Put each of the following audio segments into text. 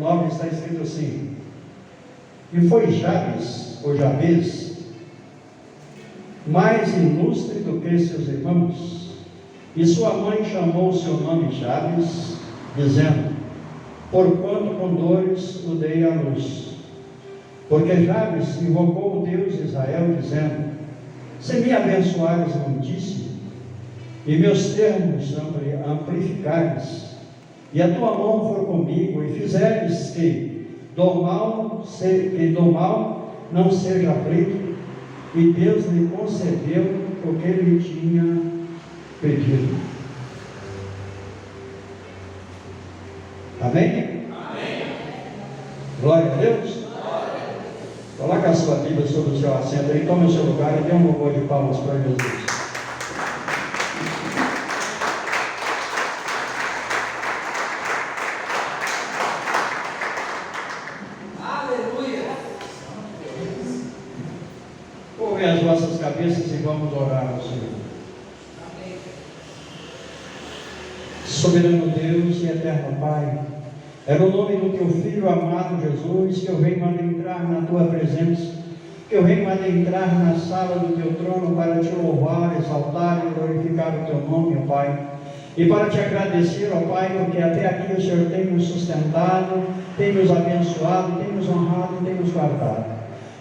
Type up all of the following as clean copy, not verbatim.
9 está escrito assim: e foi Jabes, ou Jabez, mais ilustre do que seus irmãos, e sua mãe chamou seu nome Jabes, dizendo: porquanto com dores o dei à luz. Porque Jabes invocou o Deus de Israel, dizendo: se me abençoares muitíssimo, e meus termos amplificares, e a tua mão for comigo, e fizeres que do mal não seja aflito, e Deus lhe concedeu o que lhe tinha pedido. Amém? Amém. Glória a Deus. Coloque a sua Bíblia sobre o seu assento aí, tome o seu lugar e dê um louvor de palmas para Jesus. Aleluia. Curvem as vossas cabeças e vamos orar ao Senhor. Amém. Soberano Deus e eterno Pai, é no nome do teu Filho amado Jesus que eu venho adentrar na tua presença, que eu venho adentrar na sala do teu trono para te louvar, exaltar e glorificar o teu nome, ó Pai, e para te agradecer, ó Pai, porque até aqui o Senhor tem nos sustentado, tem nos abençoado, tem nos honrado e tem nos guardado.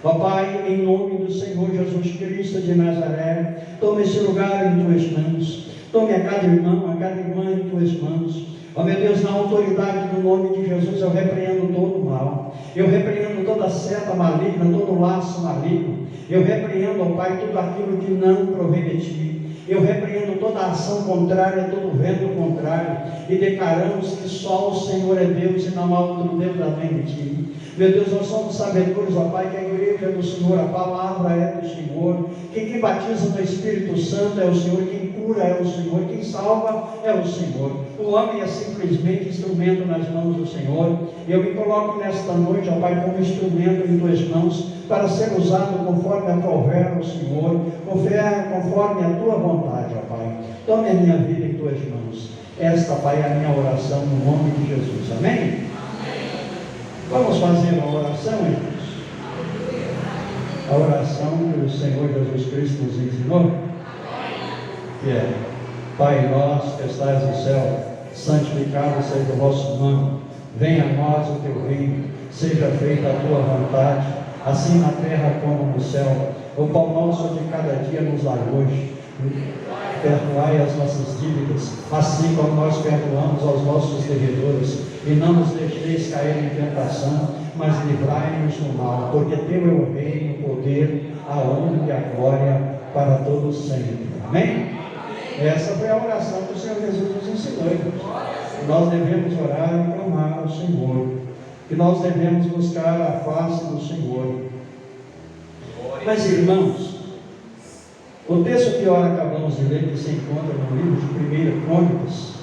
Ó Pai, em nome do Senhor Jesus Cristo de Nazaré, tome esse lugar em tuas mãos, tome a cada irmão, a cada irmã em tuas mãos. Ó meu Deus, na autoridade do nome de Jesus, eu repreendo todo o mal, eu repreendo toda seta maligna, todo laço maligno, eu repreendo, ó Pai, tudo aquilo que não provém de ti, eu repreendo toda ação contrária, todo vento contrário, e declaramos que só o Senhor é Deus e não há outro Deus além de ti. Meu Deus, nós somos sabedores, ó Pai, que a igreja é do Senhor, a palavra é do Senhor, que quem batiza no Espírito Santo é o Senhor, quem cura é o Senhor, quem salva é o Senhor. O homem é simplesmente instrumento nas mãos do Senhor. Eu me coloco nesta noite, ó Pai, como instrumento em tuas mãos, para ser usado conforme aprouver o Senhor, conforme a tua vontade, ó Pai. Tome a minha vida em tuas mãos. Esta, Pai, é a minha oração no nome de Jesus. Amém? Amém. Vamos fazer uma oração, irmãos? A oração que o Senhor Jesus Cristo nos ensinou, que é: Pai nosso que estás no céu, santificado seja o vosso nome, venha a nós o teu reino, seja feita a tua vontade, assim na terra como no céu. O pão nosso de cada dia nos dai hoje, perdoai as nossas dívidas, assim como nós perdoamos aos nossos devedores, e não nos deixeis cair em tentação, mas livrai-nos do mal, porque teu é o reino, o poder, a honra e a glória para todos sempre. Amém? Essa foi a oração que o Senhor Jesus nos ensinou, irmãos. Nós devemos orar e clamar ao Senhor, que nós devemos buscar a face do Senhor. Mas, irmãos, o texto que ora acabamos de ler, que se encontra no livro de 1 Crônicas,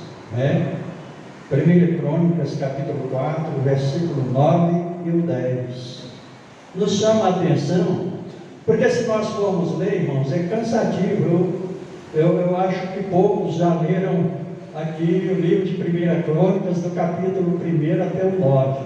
1 Crônicas, capítulo 4, versículo 9 e o 10, nos chama a atenção, porque se nós formos ler, irmãos, é cansativo. Eu acho que poucos já leram aqui o livro de 1 Crônicas, do capítulo 1 até o 9.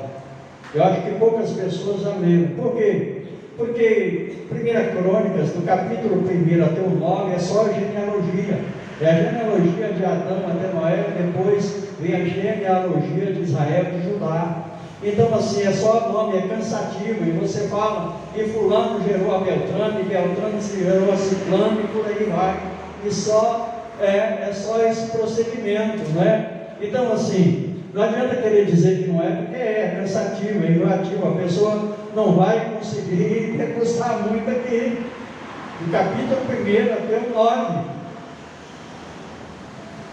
Eu acho que poucas pessoas já leram. Por quê? Porque 1 Crônicas, do capítulo 1 até o 9, é só a genealogia. É a genealogia de Adão até Noé, depois vem a genealogia de Israel e de Judá. Então, assim, é só nome, é cansativo, e você fala, e fulano gerou a Beltrano, e Beltrano gerou a Ciclano, e por aí vai. E só é só esse procedimento, né? Então, assim, não adianta querer dizer que não é, porque é cansativo, é enjoativo, a pessoa não vai conseguir degustar muito aqui, do capítulo 1 até o 9.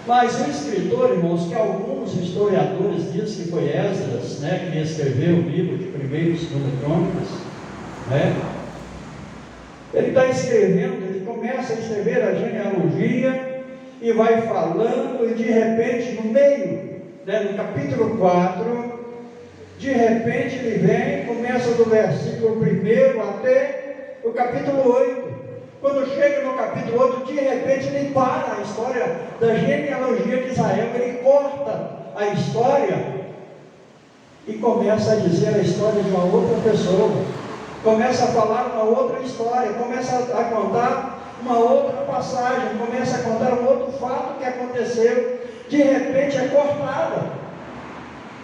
Mas o escritor, irmãos, que alguns historiadores dizem que foi Esdras, né, que escreveu o livro de 1 e 2 Crônicas, né? Ele está escrevendo, ele começa a escrever a genealogia e vai falando, e de repente, no meio, né, no capítulo 4, de repente ele vem, começa do versículo 1 até o capítulo 8. Quando chega no capítulo 8, de repente ele para a história da genealogia de Israel, ele corta a história e começa a dizer a história de uma outra pessoa, começa a falar uma outra história, começa a contar uma outra passagem, começa a contar um outro fato que aconteceu, de repente é cortada,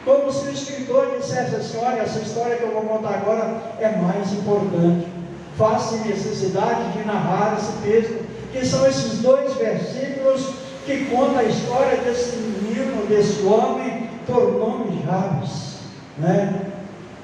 como se o escritor dissesse assim: olha, essa história que eu vou contar agora é mais importante, faz-se necessidade de narrar esse texto, que são esses 2 versículos que contam a história desse menino, desse homem, por nome Jabes, né?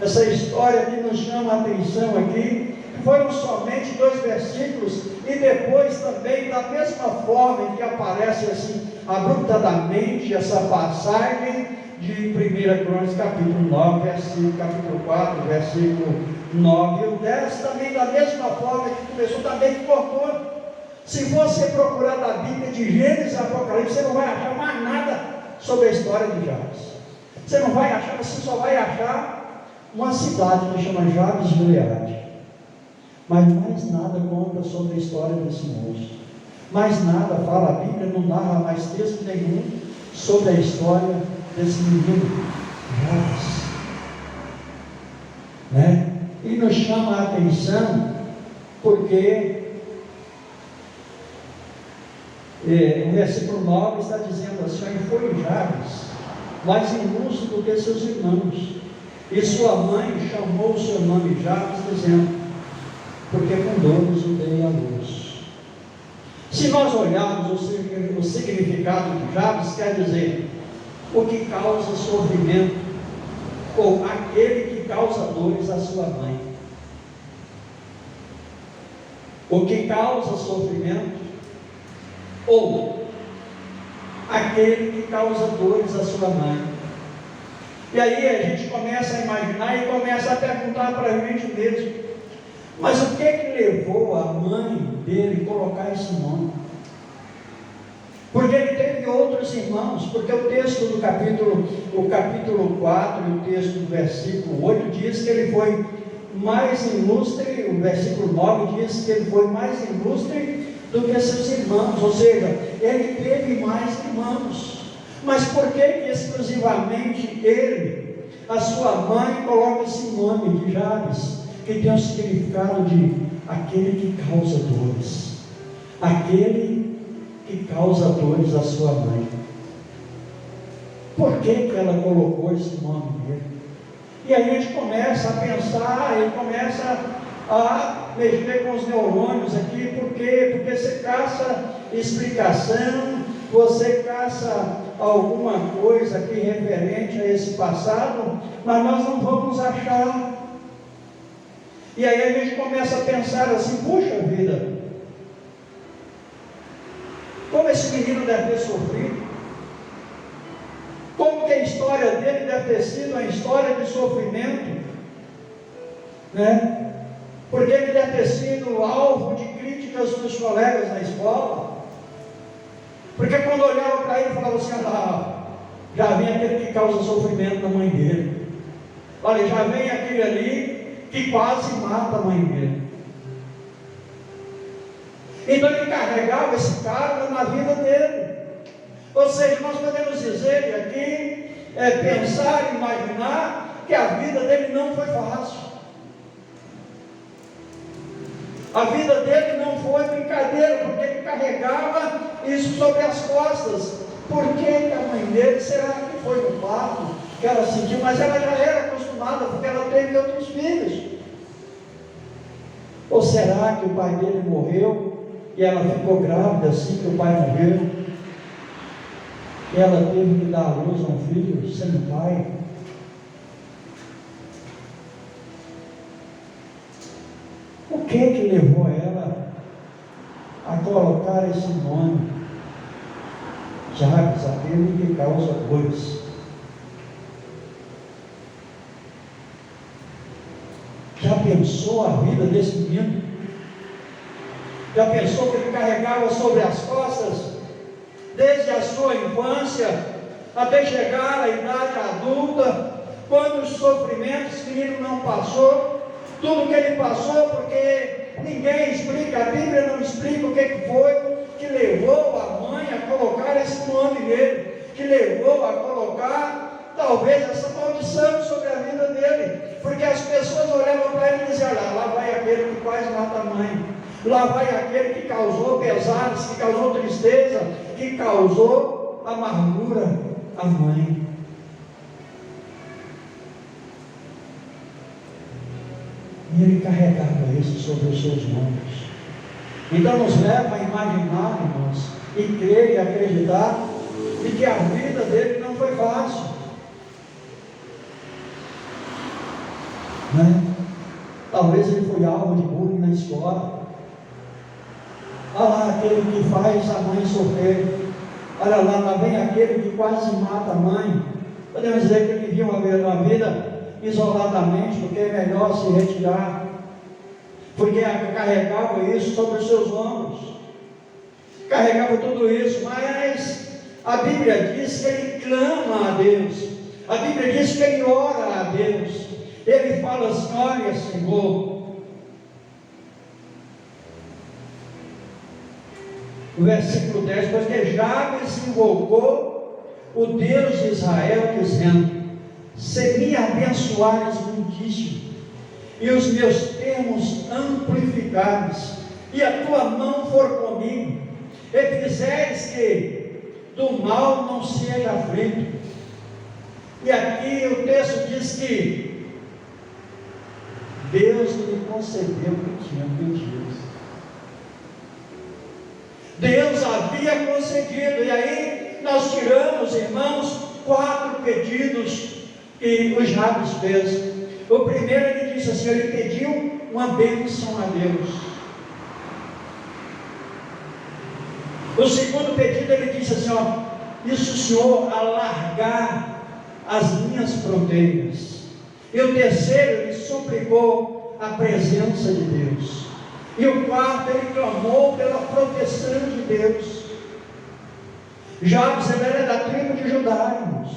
Essa história que nos chama a atenção aqui, foram somente 2 versículos, e depois também, da mesma forma que aparece assim, abruptamente, essa passagem de 1 Crônicas, capítulo 9, capítulo 4, versículo 9 e o 10, também da mesma forma que começou, também que cortou. Se você procurar da Bíblia, de Gênesis a Apocalipse, você não vai achar mais nada sobre a história de Jabes. Você não vai achar, você só vai achar uma cidade que chama Jabes de Gileade. Mas mais nada conta sobre a história desse moço. Mais nada fala, a Bíblia não narra mais texto nenhum sobre a história desse menino, Jabes, né? E nos chama a atenção, porque o versículo 9 está dizendo assim: e foi Jabes mais ilustre do que seus irmãos, e sua mãe chamou o seu nome Jabes, dizendo: porque com dores o dei à luz. Se nós olharmos o significado de Jabes, quer dizer o que causa sofrimento, ou aquele que causa dores à sua mãe. O que causa sofrimento, ou aquele que causa dores à sua mãe. E aí a gente começa a imaginar e começa a perguntar para a gente mesmo: mas o que levou a mãe dele a colocar esse nome? Porque ele teve outros irmãos, porque o texto do capítulo 4, o texto do versículo 8 diz que ele foi mais ilustre, o versículo 9 diz que ele foi mais ilustre do que seus irmãos, ou seja, ele teve mais irmãos. Mas por que exclusivamente ele, a sua mãe, coloca esse nome de Jabes, que tem o significado de aquele que causa dores, aquele que causa dores à sua mãe? Por que ela colocou esse nome dele? E aí a gente começa a pensar, e começa a mexer com os neurônios aqui. Por quê? Porque você caça explicação, você caça alguma coisa aqui referente a esse passado, mas nós não vamos achar. E aí a gente começa a pensar assim: puxa vida, como esse menino deve ter sofrido, como que a história dele deve ter sido uma história de sofrimento, né? Porque ele deve ter sido alvo de críticas dos colegas na escola, porque quando olhava para ele, falava assim: ah, já vem aquele que causa sofrimento na mãe dele, olha, já vem aquele ali que quase mata a mãe dele. Então ele carregava esse cargo na vida dele. Ou seja, nós podemos dizer aqui, pensar, imaginar que a vida dele não foi fácil. A vida dele não foi brincadeira, porque ele carregava isso sobre as costas. Por que a mãe dele, será que foi no parto que ela sentiu? Mas ela já era acostumada, porque ela teve outros filhos. Ou será que o pai dele morreu e ela ficou grávida assim que o pai morreu? E ela teve que dar à luz a um filho sem pai? O que levou ela a colocar esse nome, Jabes, aquele que causa dores? Já pensou a vida desse menino? Já pensou que ele carregava sobre as costas, desde a sua infância até chegar à idade adulta, quantos sofrimentos esse menino não passou? Tudo que ele passou, porque ninguém explica, a Bíblia não explica o que foi que levou a mãe a colocar esse nome nele, que levou a colocar talvez essa maldição sobre a vida dele, porque as pessoas olhavam para ele e diziam: olha, lá vai aquele que quase mata a mãe, lá vai aquele que causou pesares, que causou tristeza, que causou amargura à mãe. E ele carregava isso sobre os seus ombros. Então nos leva a imaginar, irmãos, e crer e acreditar de que a vida dele não foi fácil, né? Talvez ele foi alvo de bullying na escola. Olha lá aquele que faz a mãe sofrer. Olha lá vem aquele que quase mata a mãe. Podemos dizer que ele vivia uma vida isoladamente, porque é melhor se retirar, porque carregava isso sobre os seus ombros, carregava tudo isso. Mas a Bíblia diz que ele clama a Deus, a Bíblia diz que ele ora a Deus, ele fala assim: olha, Senhor. O versículo 10, porque Jabes invocou o Deus de Israel, dizendo: se me abençoares muitíssimo, e os meus termos amplificares, e a tua mão for comigo, e fizeres que do mal não seja aflito. E aqui o texto diz que Deus lhe concedeu o que tinha pedido. Deus havia concedido, e aí nós tiramos, irmãos, 4 pedidos que o Jabes fez. O primeiro, ele disse assim, ele pediu uma bênção a Deus. O segundo pedido, ele disse assim: ó, e se o Senhor alargar as minhas fronteiras. E o terceiro, ele suplicou a presença de Deus. E o quarto, ele clamou pela proteção de Deus. Jabes, ele era da tribo de Judá, irmãos.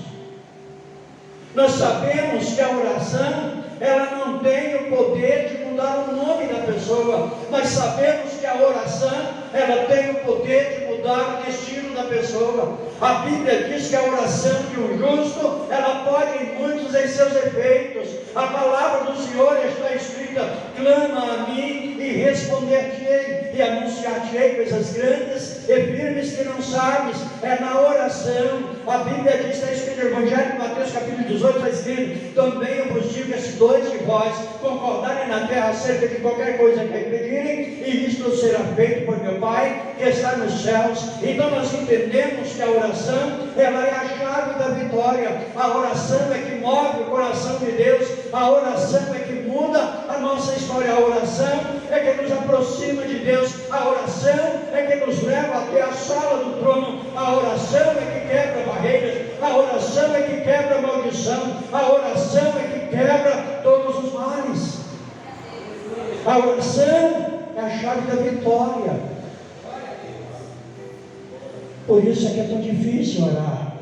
Nós sabemos que a oração, ela não tem o poder de mudar o nome da pessoa, mas sabemos que a oração, ela tem o poder de mudar o destino da pessoa. A Bíblia diz que a oração de um justo, ela pode em muitos em seus efeitos. A palavra do Senhor está escrita: clama a mim e responder-te-ei, e anunciar-te-ei coisas grandes e firmes que não sabes. É na oração. A Bíblia diz, está escrito no Evangelho de Mateus capítulo 18, está escrito: também eu vos digo que se dois de vós concordarem na terra acerca de qualquer coisa que pedirem, e isto será feito por meu Pai que está nos céus. Então nós entendemos que a oração, ela é a chave da vitória. A oração é que move o coração de Deus. A oração é que muda a nossa história. A oração é que nos aproxima de Deus. A oração é que nos leva até a sala do trono. A oração é que quebra barreiras. A oração é que quebra a maldição. A oração é que quebra todos os males. A oração é a chave da vitória. Por isso é que é tão difícil orar.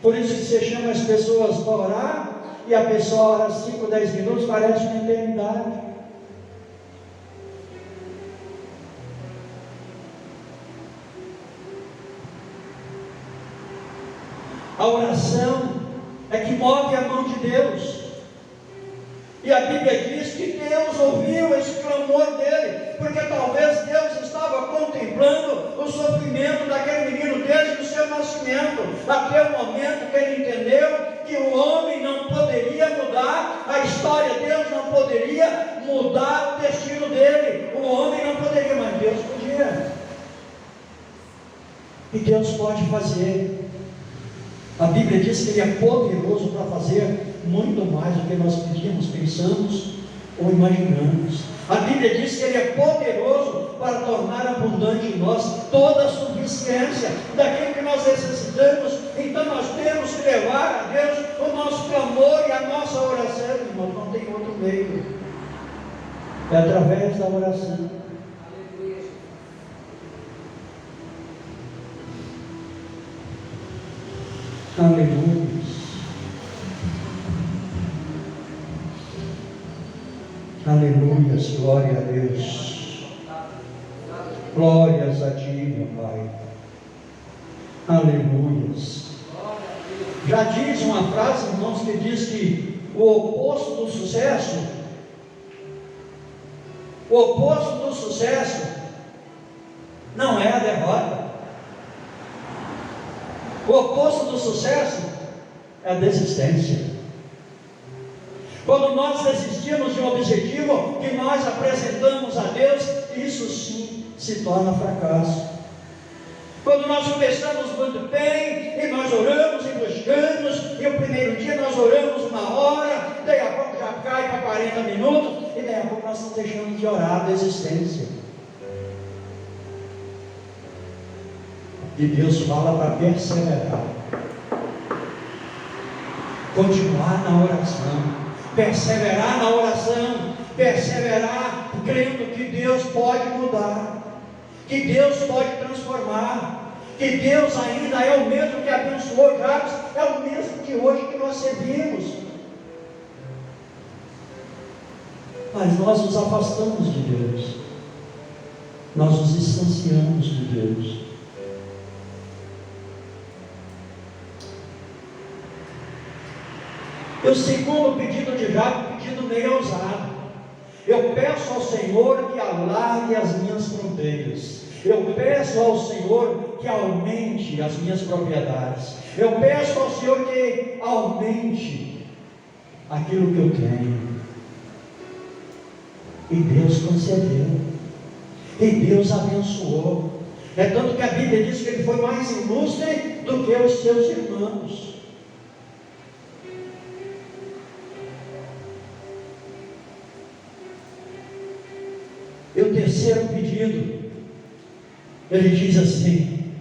Por isso que você chama as pessoas para orar, e a pessoa ora 5, 10 minutos, parece uma eternidade. A oração é que move a mão de Deus. E a Bíblia diz que Deus ouviu esse clamor dele, porque talvez Deus estava contemplando o sofrimento daquele menino desde o seu nascimento, até o momento que ele entendeu que o homem não poderia mudar a história, Deus não poderia mudar o destino dele, o homem não poderia, mas Deus podia. E Deus pode fazer. A Bíblia diz que Ele é poderoso para fazer muito mais do que nós pedimos, pensamos ou imaginamos. A Bíblia diz que Ele é poderoso para tornar abundante em nós toda a suficiência daquilo que nós necessitamos. Então nós temos que levar a Deus o nosso clamor e a nossa oração, irmão. Não tem outro meio. É através da oração. Aleluia. Aleluias, glória a Deus. Glórias a Ti, meu Pai. Aleluias. Já diz uma frase, irmãos, que diz que o oposto do sucesso não é a derrota. O oposto do sucesso é a desistência. Quando nós desistimos de um objetivo que nós apresentamos a Deus, isso sim se torna fracasso. Quando nós começamos muito bem, e nós oramos e buscamos, e o primeiro dia nós oramos 1 hora, daí a pouco já cai para 40 minutos, e daí a pouco nós estamos deixando de orar a desistência. E Deus fala para perseverar, continuar na oração, perseverar na oração, perseverar crendo que Deus pode mudar, que Deus pode transformar, que Deus ainda é o mesmo que abençoou Jabes, é o mesmo que hoje que nós servimos. Mas nós nos afastamos de Deus, nós nos distanciamos de Deus. E o segundo pedido de Jabes, pedido meio ousado: eu peço ao Senhor que alargue as minhas fronteiras, eu peço ao Senhor que aumente as minhas propriedades, eu peço ao Senhor que aumente aquilo que eu tenho. E Deus concedeu, e Deus abençoou. É tanto que a Bíblia diz que ele foi mais ilustre do que os seus irmãos. E o terceiro pedido, ele diz assim: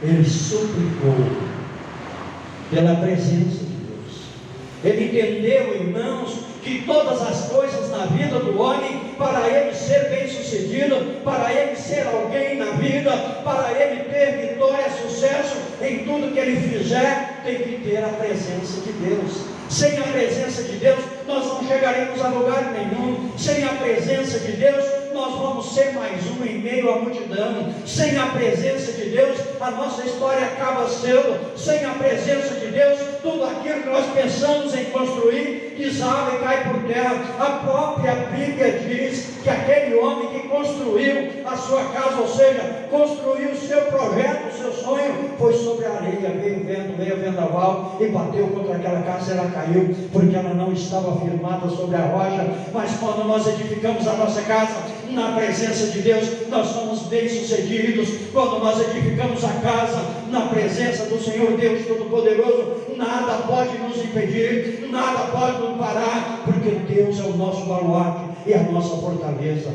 ele suplicou pela presença de Deus. Ele entendeu, irmãos, que todas as coisas na vida do homem, para ele ser bem sucedido, para ele ser alguém na vida, para ele ter vitória, sucesso em tudo que ele fizer, tem que ter a presença de Deus. Sem a presença de Deus, nós não chegaremos a lugar nenhum. Sem a presença de Deus, nós vamos ser mais um em meio à multidão. Sem a presença de Deus, a nossa história acaba cedo. Sem a presença de Deus, tudo aquilo que nós pensamos em construir desaba e cai por terra. A própria Bíblia diz que aquele homem que construiu a sua casa, ou seja, construiu o seu projeto, o seu sonho, foi sobre a areia, veio o vento, veio o vendaval e bateu contra aquela casa, ela caiu, porque ela não estava firmada sobre a rocha. Mas quando nós edificamos a nossa casa na presença de Deus, nós somos bem-sucedidos. Quando nós edificamos a casa na presença do Senhor Deus Todo-Poderoso, nada pode nos impedir, nada pode nos parar, porque Deus é o nosso baluarte e a nossa fortaleza.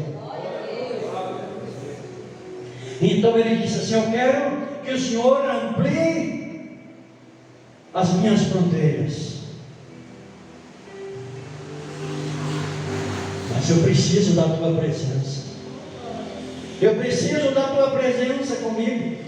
Então ele disse assim: eu quero que o Senhor amplie as minhas fronteiras, mas eu preciso da tua presença. Eu preciso da tua presença comigo.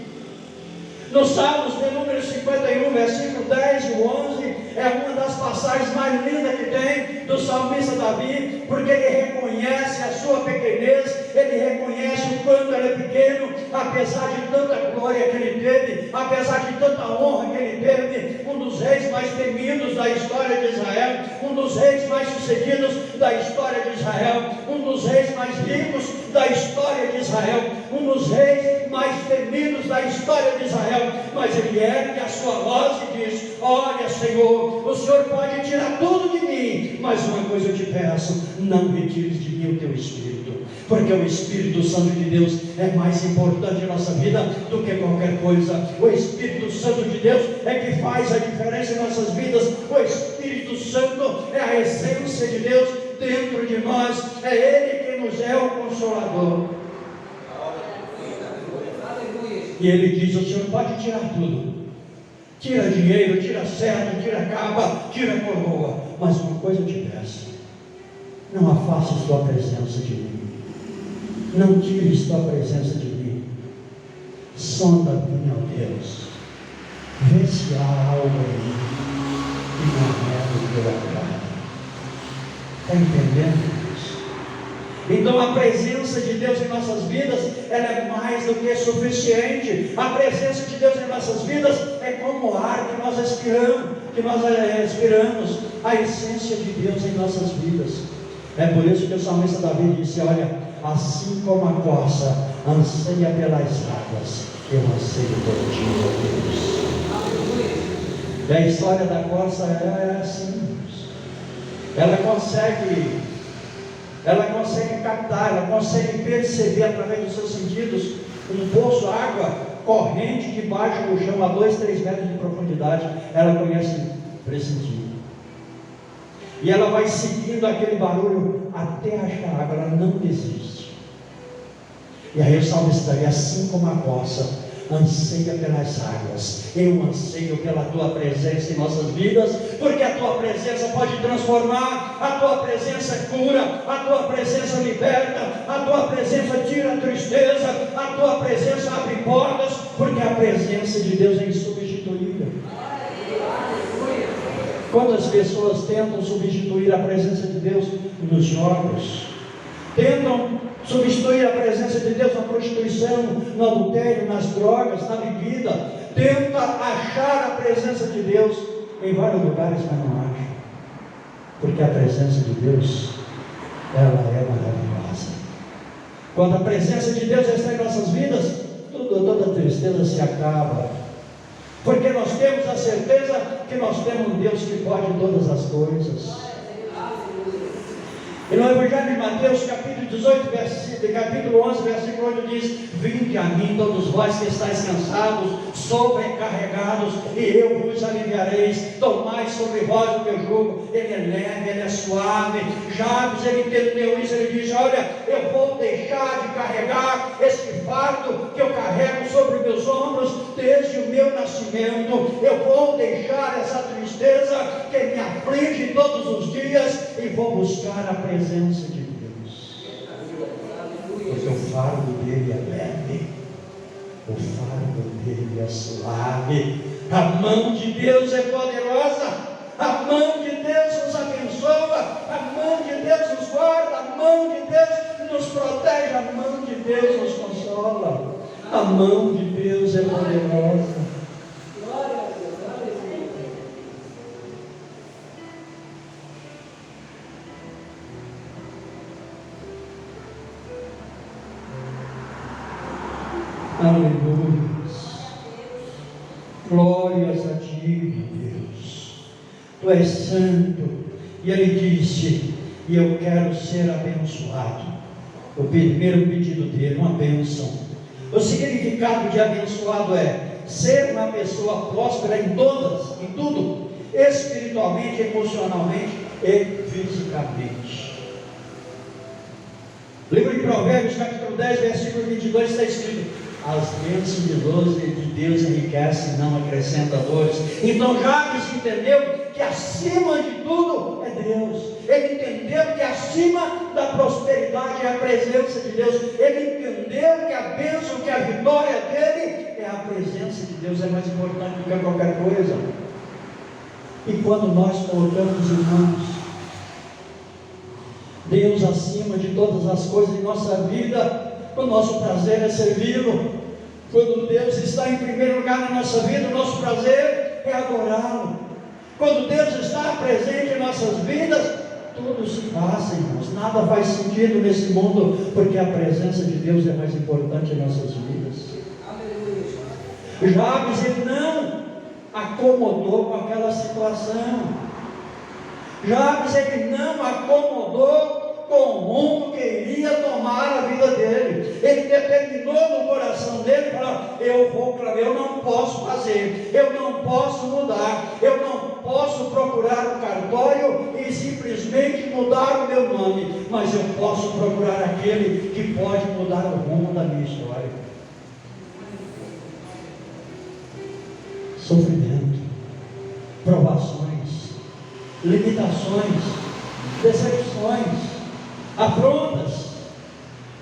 No Salmos de número 51, versículo 10 e 11, é uma das passagens mais lindas que tem do salmista Davi, porque ele reconhece a sua pequenez, ele reconhece o quanto ele é pequeno, apesar de tanta glória que ele teve, apesar de tanta honra que ele teve, um dos reis mais temidos da história de Israel, um dos reis mais sucedidos da história de Israel, um dos reis mais ricos da história de Israel, um dos reis mais temidos da história de Israel. Mas ele ergue a sua voz e diz: olha, Senhor, o Senhor pode tirar tudo de mim, mas uma coisa eu te peço: não retires de mim o teu Espírito, porque o Espírito Santo de Deus é mais importante em nossa vida do que qualquer coisa. O Espírito Santo de Deus é que faz a diferença em nossas vidas. O Espírito Santo é a essência de Deus dentro de nós, é Ele que nos é o Consolador. E ele diz: o Senhor pode tirar tudo, tira dinheiro, tira servo, tira capa, tira coroa, mas uma coisa eu te peço: não afastes tua presença de mim, não tires tua presença de mim. Sonda-me, ó Deus, vê se há algo em mim que não é do teu agrado. Está entendendo isso? Então a presença de Deus em nossas vidas, ela é mais do que suficiente. A presença de Deus em nossas vidas é como o ar que nós respiramos, a essência de Deus em nossas vidas. É por isso que o salmista Davi disse: olha, assim como a corça anseia pelas águas, eu anseio por ti, ó Deus. E a história da corça é assim. Ela consegue captar, ela consegue perceber através dos seus sentidos um poço, água corrente debaixo do chão a 2, 3 metros de profundidade. Ela conhece pressentir. E ela vai seguindo aquele barulho até achar água, ela não desiste. E aí o salmista está assim como a corça anseia pelas águas, eu anseio pela tua presença em nossas vidas, porque a tua presença pode transformar, a tua presença cura, a tua presença liberta, a tua presença tira a tristeza, a tua presença abre portas, porque a presença de Deus é insubstituível. Quantas pessoas tentam substituir a presença de Deus nos jogos, tentam substituir a presença de Deus na prostituição, no adultério, nas drogas, na bebida, tenta achar a presença de Deus em vários lugares, mas não acha, porque a presença de Deus, ela é maravilhosa. Quando a presença de Deus está em nossas vidas, toda tristeza se acaba, porque nós temos a certeza que nós temos um Deus que pode todas as coisas. E no Evangelho de Mateus, capítulo 18, capítulo 11, versículo 8 diz: vinde a mim todos vós que estáis cansados, sobrecarregados, e eu vos aliviareis. Tomai sobre vós o meu jugo, ele é leve, ele é suave. Jabes, ele entendeu isso, ele diz: olha, eu vou deixar de carregar este fardo que eu carrego sobre meus ombros desde o meu nascimento. Eu vou deixar essa tristeza que me aflige todos os dias e vou buscar a presença de Deus, porque o fardo dele é leve, o fardo dele é suave. A mão de Deus é poderosa, a mão de Deus nos abençoa, a mão de Deus nos guarda, a mão de Deus nos protege, a mão de Deus nos consola, a mão de Deus é poderosa. Aleluia, glórias a ti, Deus, tu és santo. E ele disse: e eu quero ser abençoado. O primeiro pedido dele, uma bênção. O significado de abençoado é ser uma pessoa próspera em tudo, espiritualmente, emocionalmente e fisicamente. Livro de Provérbios, capítulo 10, versículo 22, está escrito: as bênçãos de Deus enriquecem, não acrescenta dores. Então Jabes entendeu que acima de tudo é Deus. Ele entendeu que acima da prosperidade é a presença de Deus. Ele entendeu que a bênção, que a vitória dele é a presença de Deus, é mais importante do que qualquer coisa. E quando nós colocamos, irmãos, Deus acima de todas as coisas em nossa vida, o nosso prazer é servi-lo. Quando Deus está em primeiro lugar na nossa vida, o nosso prazer é adorá-lo. Quando Deus está presente em nossas vidas, tudo se passa, irmãos. Nada faz sentido nesse mundo, porque a presença de Deus é mais importante em nossas vidas. Jabes, ele não acomodou com aquela situação. Jabes, ele não acomodou com o rumo que iria tomar a vida dele. Ele determinou no coração dele, falar: eu não posso fazer, eu não posso mudar, eu não posso procurar um cartório e simplesmente mudar o meu nome, mas eu posso procurar aquele que pode mudar o rumo da minha história. Sofrimento, provações, limitações, decepções, afrontas,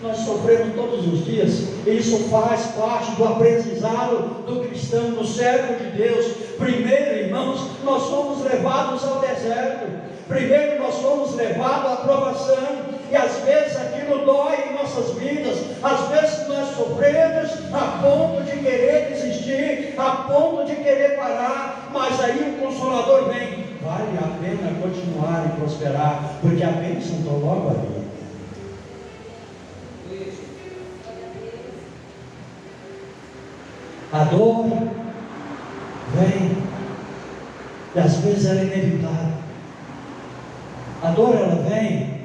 nós sofremos todos os dias, e isso faz parte do aprendizado do cristão, do servo de Deus. Primeiro, irmãos, nós fomos levados ao deserto. Primeiro nós fomos levados à provação. e às vezes aquilo dói em nossas vidas, às vezes nós sofremos a ponto de querer desistir, a ponto de querer parar, mas aí o Consolador vem. Vale a pena continuar e prosperar, porque a bênção está logo ali. A dor vem, e às vezes ela é inevitável. A dor ela vem,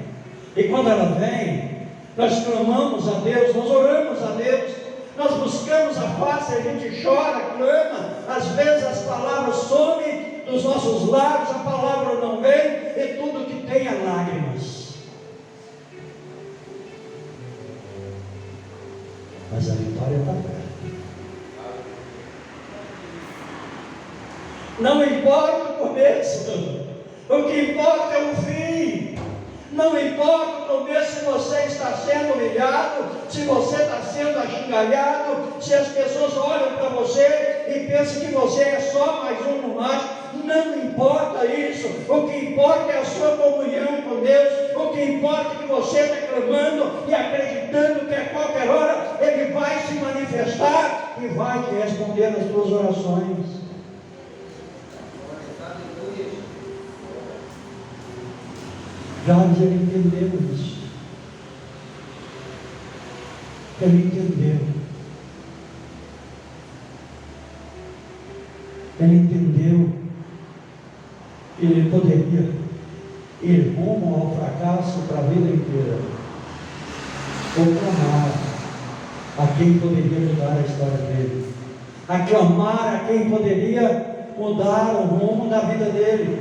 e quando ela vem, nós clamamos a Deus, nós oramos a Deus, nós buscamos a face, a gente chora, clama, às vezes as palavras somem dos nossos lábios, a palavra não vem, e tudo que tem é lágrimas. Mas a vitória está perto. Não importa o começo, o que importa é o fim. Não importa o começo, se você está sendo humilhado, se você está sendo achincalhado, se as pessoas olham para você e pensam que você é só mais um no macho. Não importa isso. O que importa é a sua comunhão com Deus. O que importa é que você está clamando e acreditando que a qualquer hora Ele vai se manifestar e vai te responder as tuas orações. Jabes, ele entendeu isso. Ele entendeu. Ele entendeu que ele poderia ir rumo ao fracasso para a vida inteira, ou clamar a quem poderia mudar a história dele, aclamar a quem poderia mudar o rumo da vida dele,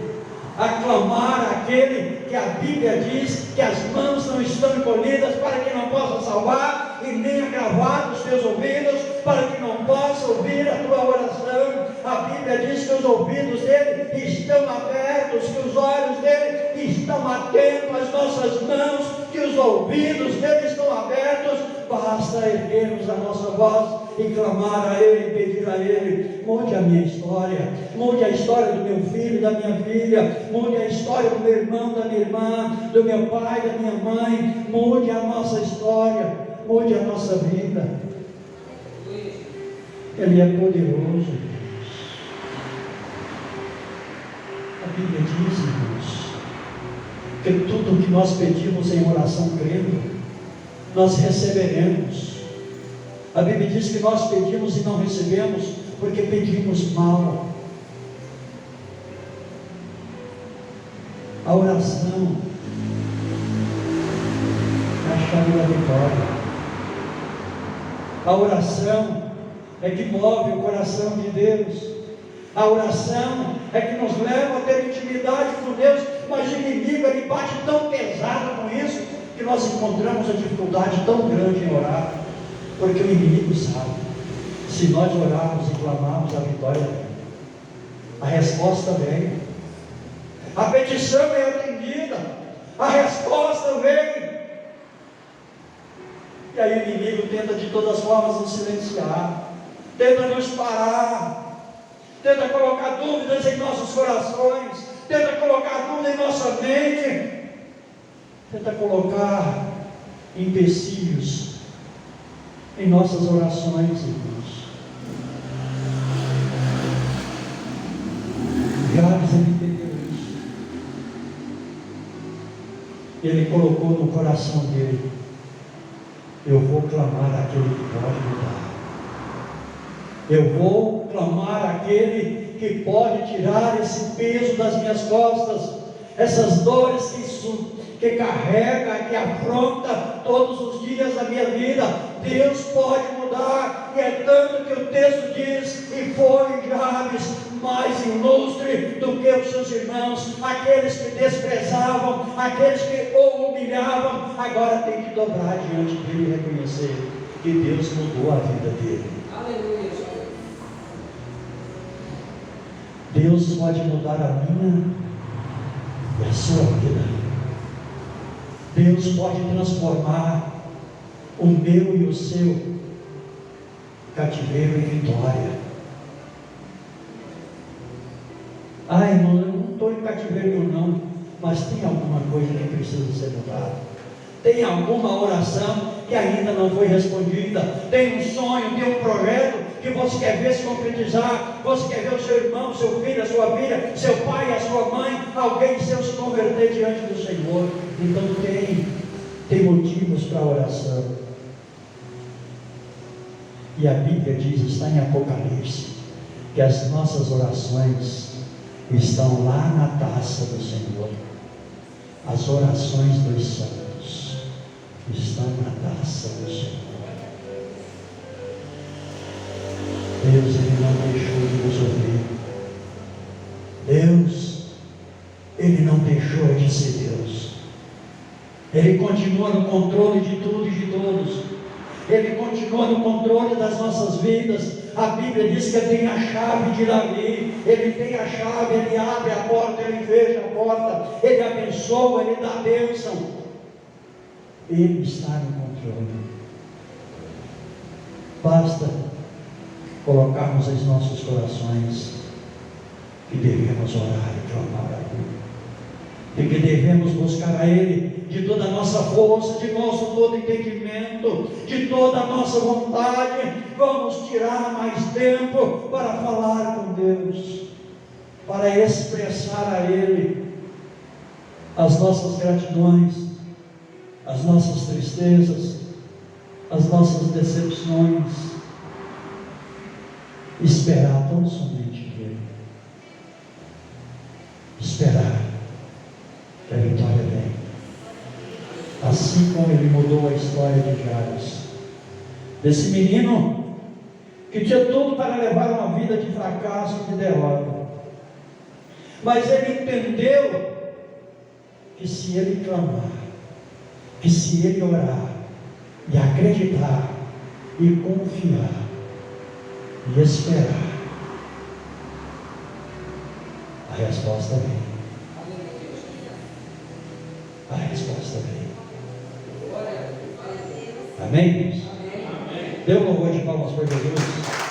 aclamar aquele que a Bíblia diz que as mãos não estão encolhidas para que não possa salvar, e nem agravar os teus ouvidos para que não possa ouvir a tua oração. A Bíblia diz que os ouvidos dele estão abertos, que os olhos dele estão atentos às nossas mãos, que os ouvidos dele estão abertos. Basta erguermos a nossa voz e clamar a Ele, pedir a Ele: mude a minha história, mude a história do meu filho, da minha filha, mude a história do meu irmão, da minha irmã, do meu pai, da minha mãe, mude a nossa história, mude a nossa vida. Ele é poderoso. A Bíblia diz, irmãos, que tudo o que nós pedimos em oração crendo, nós receberemos. A Bíblia diz que nós pedimos e não recebemos porque pedimos mal. A oração é a chave da vitória. A oração é que move o coração de Deus. A oração é que nos leva a ter intimidade com Deus. Mas o inimigo, ele bate tão pesado com isso, que nós encontramos a dificuldade tão grande em orar, porque o inimigo sabe, se nós orarmos e clamarmos, a vitória vem, a resposta vem, a petição é atendida, a resposta vem. E aí o inimigo tenta de todas as formas nos silenciar, tenta nos parar, tenta colocar dúvidas em nossos corações, tenta colocar dúvida em nossa mente, tenta colocar empecilhos em nossas orações, irmãos. Jabes, ele entendeu isso. Ele colocou no coração dele: eu vou clamar aquele que pode mudar. Eu vou clamar aquele que pode tirar esse peso das minhas costas, essas dores que carrega, que afronta todos os dias da minha vida. Deus pode mudar, e é tanto que o texto diz: e foi Jabes mais ilustre do que os seus irmãos, aqueles que desprezavam, aqueles que o humilhavam, agora tem que dobrar diante dele e reconhecer que Deus mudou a vida dele. Aleluia. Deus pode mudar a minha e a sua vida. Deus pode transformar o meu e o seu cativeiro em vitória. Irmão, eu não estou em cativeiro não, mas tem alguma coisa que precisa ser mudada. Tem alguma oração que ainda não foi respondida? Tem um sonho, tem um projeto que você quer ver se concretizar? Você quer ver o seu irmão, seu filho, a sua filha, seu pai, a sua mãe, alguém seu se converter diante do Senhor? Então tem motivos para a oração. E a Bíblia diz, está em Apocalipse, que as nossas orações estão lá na taça do Senhor. As orações dos santos estão na taça do Senhor. Deus, Ele não deixou de nos ouvir. Deus, Ele não deixou de ser Deus. Ele continua no controle de tudo e de todos. Ele continua no controle das nossas vidas. A Bíblia diz que Ele tem a chave de Davi. Ele tem a chave, Ele abre a porta, Ele fecha a porta, Ele abençoa, Ele dá a bênção. Ele está no controle. Basta colocarmos em nossos corações que devemos orar e clamar a Ele, e que devemos buscar a Ele de toda a nossa força, de nosso todo entendimento, de toda a nossa vontade. Vamos tirar mais tempo para falar com Deus, para expressar a Ele as nossas gratidões, as nossas tristezas, as nossas decepções. Esperar tão somente Ele. Esperar que a vitória vem. Assim como Ele mudou a história de Jairus, desse menino que tinha tudo para levar uma vida de fracasso e de derrota, mas ele entendeu que se ele clamar, que se ele orar e acreditar e confiar e esperar, a resposta vem. A resposta vem. Amém? Dê um louvor de palmas para Jesus.